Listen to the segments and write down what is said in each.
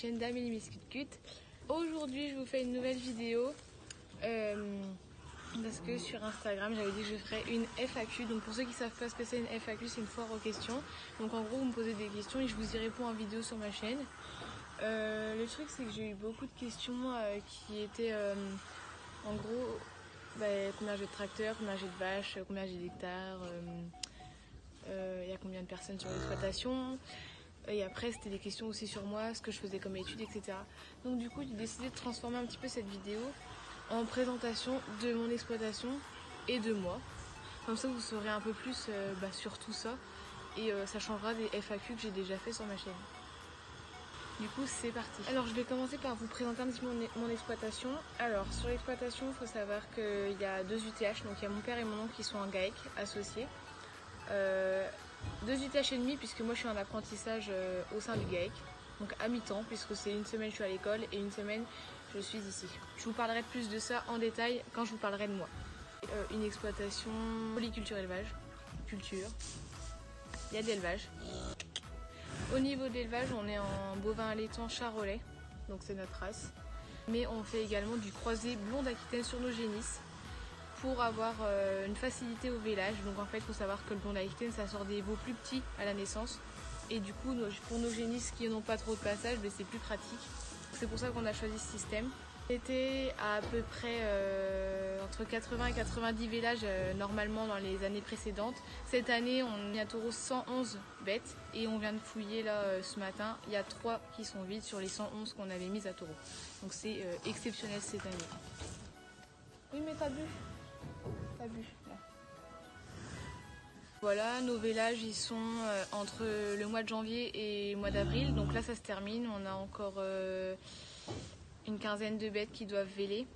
chaîne d'Amélie Miscutcut. Aujourd'hui je vous fais une nouvelle vidéo parce que sur Instagram j'avais dit que je ferais une FAQ. Donc pour ceux qui ne savent pas ce que c'est une FAQ, c'est une foire aux questions. Donc en gros vous me posez des questions et je vous y réponds en vidéo sur ma chaîne. Le truc c'est que j'ai eu beaucoup de questions qui étaient en gros combien j'ai de tracteurs, combien j'ai de vaches, combien j'ai d'hectares, il y a combien de personnes sur l'exploitation. Et après c'était des questions aussi sur moi, ce que je faisais comme études, etc. Donc du coup j'ai décidé de transformer un petit peu cette vidéo en présentation de mon exploitation et de moi. Comme ça vous saurez un peu plus sur tout ça et ça changera des FAQ que j'ai déjà fait sur ma chaîne. Du coup c'est parti. Alors je vais commencer par vous présenter un petit peu mon exploitation. Alors sur l'exploitation il faut savoir qu'il y a 2 UTH, donc il y a mon père et mon oncle qui sont en GAEC associés. 2 UTH et demi puisque moi je suis en apprentissage au sein du GAEC, donc à mi-temps puisque c'est une semaine je suis à l'école et une semaine je suis ici. Je vous parlerai plus de ça en détail quand je vous parlerai de moi. Une exploitation polyculture élevage, culture, il y a de l'élevage. Au niveau de l'élevage on est en bovin allaitant charolais, donc c'est notre race, mais on fait également du croisé blond d'Aquitaine sur nos génisses pour avoir une facilité au vélage. Donc en fait il faut savoir que le blond d'Aquitaine ça sort des veaux plus petits à la naissance et du coup pour nos génisses qui n'ont pas trop de passage c'est plus pratique. C'est pour ça qu'on a choisi ce système. C'était à peu près entre 80 et 90 vélages normalement dans les années précédentes. Cette année on est à taureau 111 bêtes et on vient de fouiller là ce matin. Il y a 3 qui sont vides sur les 111 qu'on avait mises à taureau. Donc c'est exceptionnel cette année. Oui mais t'as bu. T'as bu là. Voilà, nos vélages ils sont entre le mois de janvier et le mois d'avril. Donc là ça se termine, on a encore une quinzaine de bêtes qui doivent véler.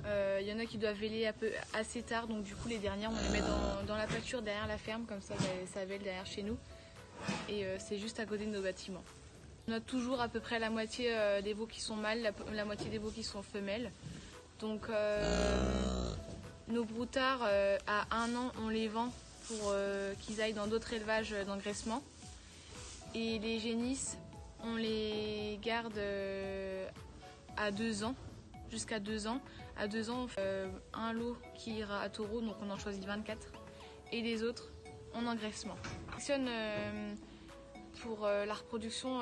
Il y en a qui doivent véler assez tard, donc du coup les dernières on les met dans la pâture derrière la ferme, comme ça ça vèle derrière chez nous. Et c'est juste à côté de nos bâtiments. On a toujours à peu près la moitié des veaux qui sont mâles, la moitié des veaux qui sont femelles. Donc nos broutards à 1 an on les vend pour qu'ils aillent dans d'autres élevages d'engraissement. Et les génisses on les garde à 2 ans, jusqu'à 2 ans. À 2 ans on fait un lot qui ira à taureau, donc on en choisit 24. Et les autres en engraissement. On sélectionne pour la reproduction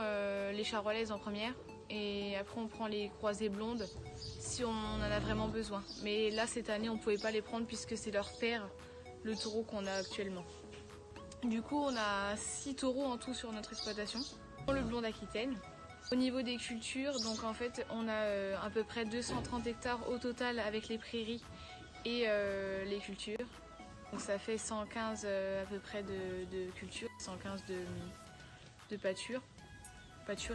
les charolaises en première. Et après on prend les croisées blondes si on en a vraiment besoin. Mais là cette année on ne pouvait pas les prendre puisque c'est leur père, le taureau qu'on a actuellement. Du coup on a 6 taureaux en tout sur notre exploitation. Le blond d'Aquitaine. Au niveau des cultures, donc en fait on a à peu près 230 hectares au total avec les prairies et les cultures. Donc ça fait 115 à peu près de cultures, 115 de pâture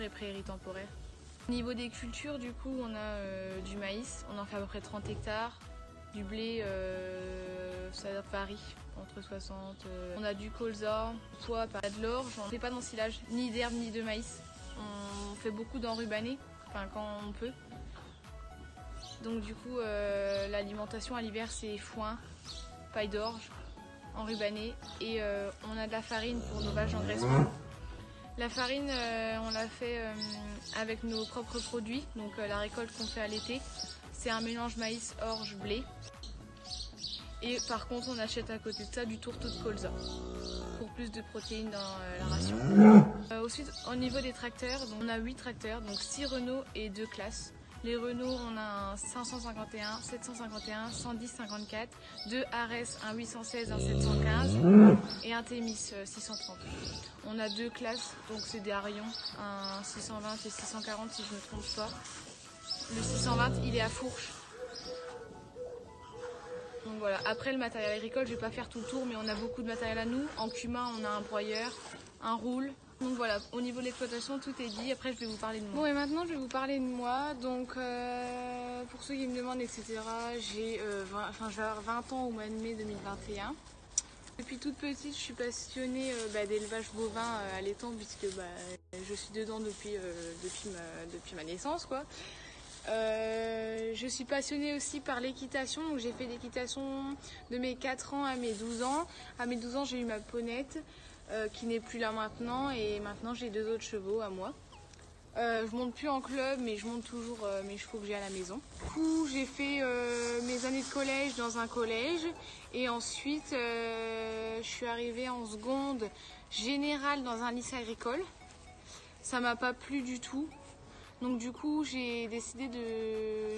et prairies temporaires. Au niveau des cultures, du coup, on a du maïs, on en fait à peu près 30 hectares. Du blé, ça varie entre 60. On a du colza, soit pas de l'orge. On ne fait pas d'ensilage, ni d'herbe, ni de maïs. On fait beaucoup d'enrubanné, enfin quand on peut. Donc du coup, l'alimentation à l'hiver, c'est foin, paille d'orge, enrubanné. Et on a de la farine pour nos vaches d'engraissement. La farine, on la fait avec nos propres produits, donc la récolte qu'on fait à l'été, c'est un mélange maïs, orge, blé. Et par contre, on achète à côté de ça du tourteau de colza pour plus de protéines dans la ration. Ensuite, au niveau des tracteurs, donc, on a 8 tracteurs, donc 6 Renault et 2 classes. Les Renault, on a un 551, 751, 110, 54, 2 Ares, un 816, un 715 et un Thémis 630. On a 2 classes, donc c'est des Arions, un 620 et 640 si je ne me trompe pas. Le 620 il est à fourche. Donc voilà, après le matériel agricole, je ne vais pas faire tout le tour, mais on a beaucoup de matériel à nous. En cumin, on a un broyeur, un roule. Donc voilà, au niveau de l'exploitation, tout est dit. Après, je vais vous parler de moi. Bon, et maintenant, je vais vous parler de moi. Donc, pour ceux qui me demandent, etc., j'ai 20 ans au mois de mai 2021. Depuis toute petite, je suis passionnée d'élevage bovin allaitant, puisque je suis dedans depuis ma naissance, quoi. Je suis passionnée aussi par l'équitation, donc j'ai fait l'équitation de mes 4 ans à mes 12 ans. À mes 12 ans, j'ai eu ma ponette qui n'est plus là maintenant et maintenant j'ai 2 autres chevaux à moi. Je monte plus en club, mais je monte toujours mes chevaux que j'ai à la maison. Du coup, j'ai fait mes années de collège dans un collège et ensuite je suis arrivée en seconde générale dans un lycée agricole. Ça m'a pas plu du tout. Donc du coup, j'ai décidé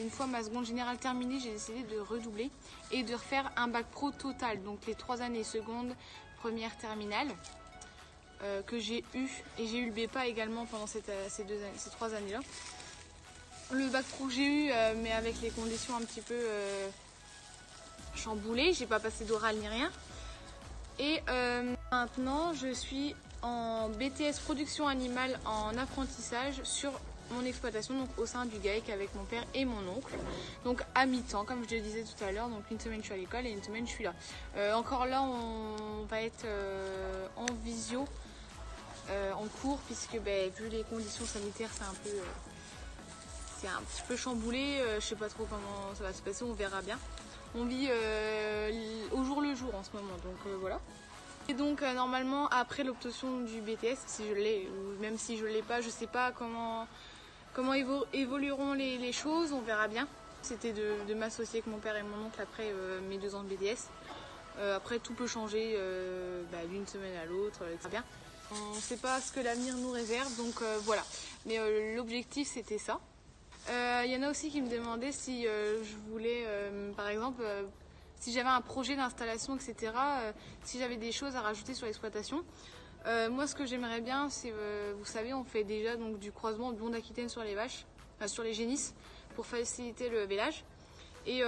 une fois ma seconde générale terminée, j'ai décidé de redoubler et de refaire un bac pro total. Donc les 3 années seconde, première, terminale. Que j'ai eu, et j'ai eu le BEPA également pendant ces 3 années là. Le bac pro que j'ai eu, mais avec les conditions un petit peu chamboulées, j'ai pas passé d'oral ni rien. Et maintenant je suis en BTS production animale en apprentissage sur mon exploitation, donc au sein du GAEC avec mon père et mon oncle, donc à mi-temps comme je le disais tout à l'heure. Donc une semaine je suis à l'école et une semaine je suis là. Encore là on va être en visio en cours, puisque vu les conditions sanitaires c'est un petit peu chamboulé. Je sais pas trop comment ça va se passer, on verra bien. On vit au jour le jour en ce moment, donc voilà. Et donc normalement après l'obtention du BTS, si je l'ai ou même si je l'ai pas, je sais pas comment évolueront les choses, on verra bien. C'était de m'associer avec mon père et mon oncle après mes 2 ans de BTS. Après tout peut changer d'une semaine à l'autre, etc. Bien. On ne sait pas ce que l'avenir nous réserve, donc voilà. Mais l'objectif c'était ça. Il y en a aussi qui me demandaient si je voulais, par exemple, si j'avais un projet d'installation, etc. Si j'avais des choses à rajouter sur l'exploitation. Moi ce que j'aimerais bien, c'est, vous savez, on fait déjà donc, du croisement blonde aquitaine sur les vaches, sur les génisses, pour faciliter le vélage. Et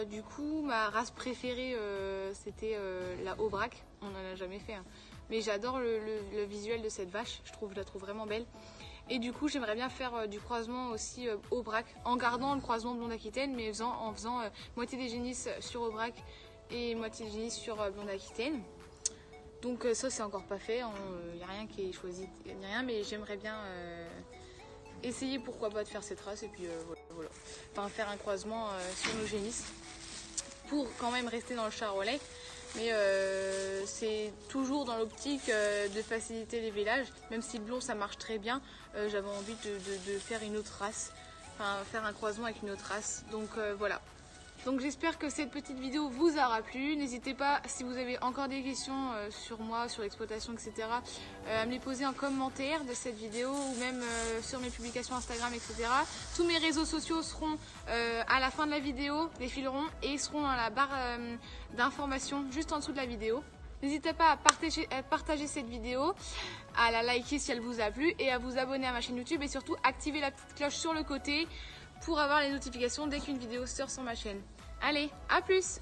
du coup, ma race préférée, c'était la Aubrac. On n'en a jamais fait, hein. Mais j'adore le visuel de cette vache, je la trouve vraiment belle. Et du coup, j'aimerais bien faire du croisement aussi Aubrac, en gardant le croisement blonde aquitaine, mais en faisant moitié des génisses sur Aubrac et moitié des génisses sur blonde aquitaine. Donc ça, c'est encore pas fait, il n'y a rien qui est choisi, ni rien, mais j'aimerais bien essayer, pourquoi pas, de faire cette race et puis voilà. Enfin, faire un croisement sur nos génisses pour quand même rester dans le charolais. Mais c'est toujours dans l'optique de faciliter les vélages. Même si le blond ça marche très bien, j'avais envie de faire une autre race, enfin faire un croisement avec une autre race. Donc voilà. Donc j'espère que cette petite vidéo vous aura plu. N'hésitez pas, si vous avez encore des questions sur moi, sur l'exploitation, etc., à me les poser en commentaire de cette vidéo ou même sur mes publications Instagram, etc. Tous mes réseaux sociaux seront à la fin de la vidéo, défileront et seront dans la barre d'informations juste en dessous de la vidéo. N'hésitez pas à partager cette vidéo, à la liker si elle vous a plu et à vous abonner à ma chaîne YouTube et surtout activer la petite cloche sur le côté pour avoir les notifications dès qu'une vidéo sort sur ma chaîne. Allez, à plus!